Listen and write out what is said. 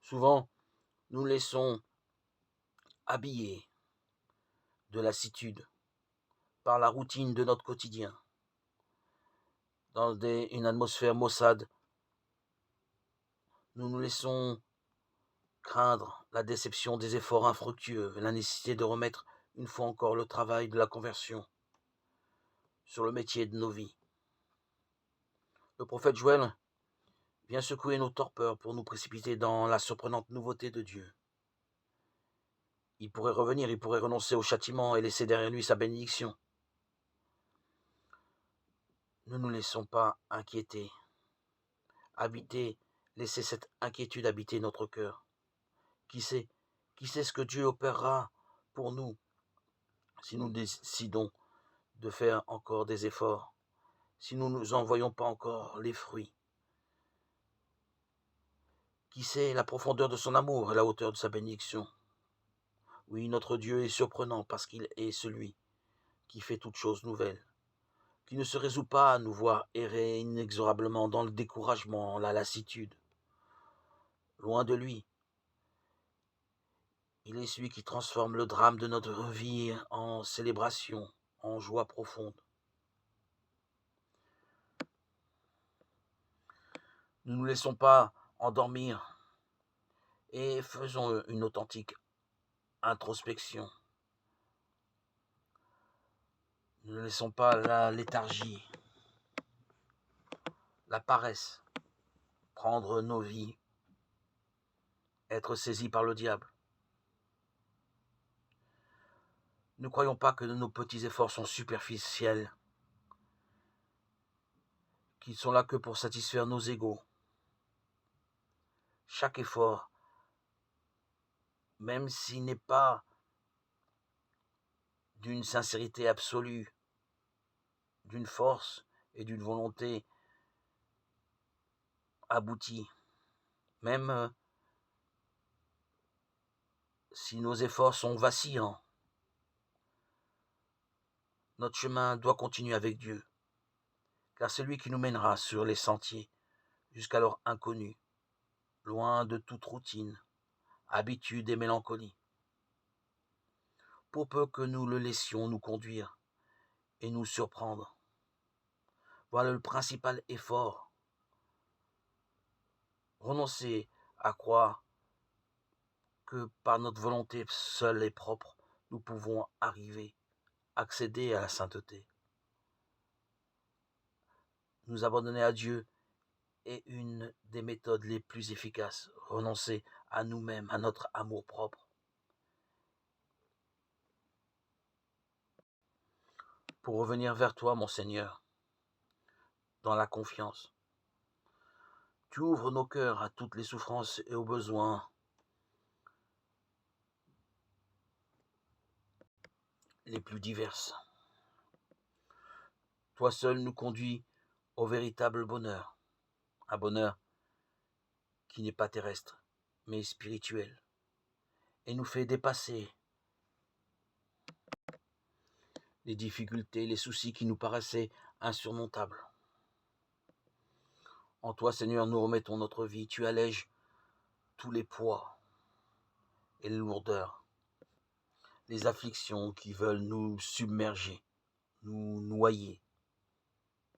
Souvent, nous laissons habiller de lassitude par la routine de notre quotidien, dans une atmosphère maussade. Nous nous laissons craindre la déception des efforts infructueux, la nécessité de remettre une fois encore le travail de la conversion sur le métier de nos vies. Le prophète Joël vient secouer nos torpeurs pour nous précipiter dans la surprenante nouveauté de Dieu. Il pourrait revenir, il pourrait renoncer au châtiment et laisser derrière lui sa bénédiction. Ne nous laissons pas inquiéter, laissez cette inquiétude habiter notre cœur. Qui sait ce que Dieu opérera pour nous si nous décidons de faire encore des efforts, si nous n'en voyons pas encore les fruits. Qui sait la profondeur de son amour et la hauteur de sa bénédiction. Oui, notre Dieu est surprenant parce qu'il est celui qui fait toutes choses nouvelles, qui ne se résout pas à nous voir errer inexorablement dans le découragement, la lassitude. Loin de lui, il est celui qui transforme le drame de notre vie en célébration, en joie profonde. Ne nous laissons pas endormir et faisons une authentique introspection. Ne laissons pas la léthargie, la paresse prendre nos vies, être saisis par le diable. Ne croyons pas que nos petits efforts sont superficiels, qu'ils sont là que pour satisfaire nos égos. Chaque effort, même s'il n'est pas d'une sincérité absolue, d'une force et d'une volonté aboutie, même si nos efforts sont vacillants, notre chemin doit continuer avec Dieu, car c'est lui qui nous mènera sur les sentiers jusqu'alors inconnus, loin de toute routine, habitude et mélancolie. Pour peu que nous le laissions nous conduire et nous surprendre. Voilà le principal effort. Renoncer à croire que par notre volonté seule et propre, nous pouvons accéder à la sainteté. Nous abandonner à Dieu est une des méthodes les plus efficaces. Renoncer à nous-mêmes, à notre amour-propre. Pour revenir vers toi, mon Seigneur, dans la confiance. Tu ouvres nos cœurs à toutes les souffrances et aux besoins les plus diverses. Toi seul nous conduis au véritable bonheur, un bonheur qui n'est pas terrestre, mais spirituel, et nous fait dépasser les difficultés, les soucis qui nous paraissaient insurmontables. En toi, Seigneur, nous remettons notre vie, tu allèges tous les poids et les lourdeurs, les afflictions qui veulent nous submerger, nous noyer.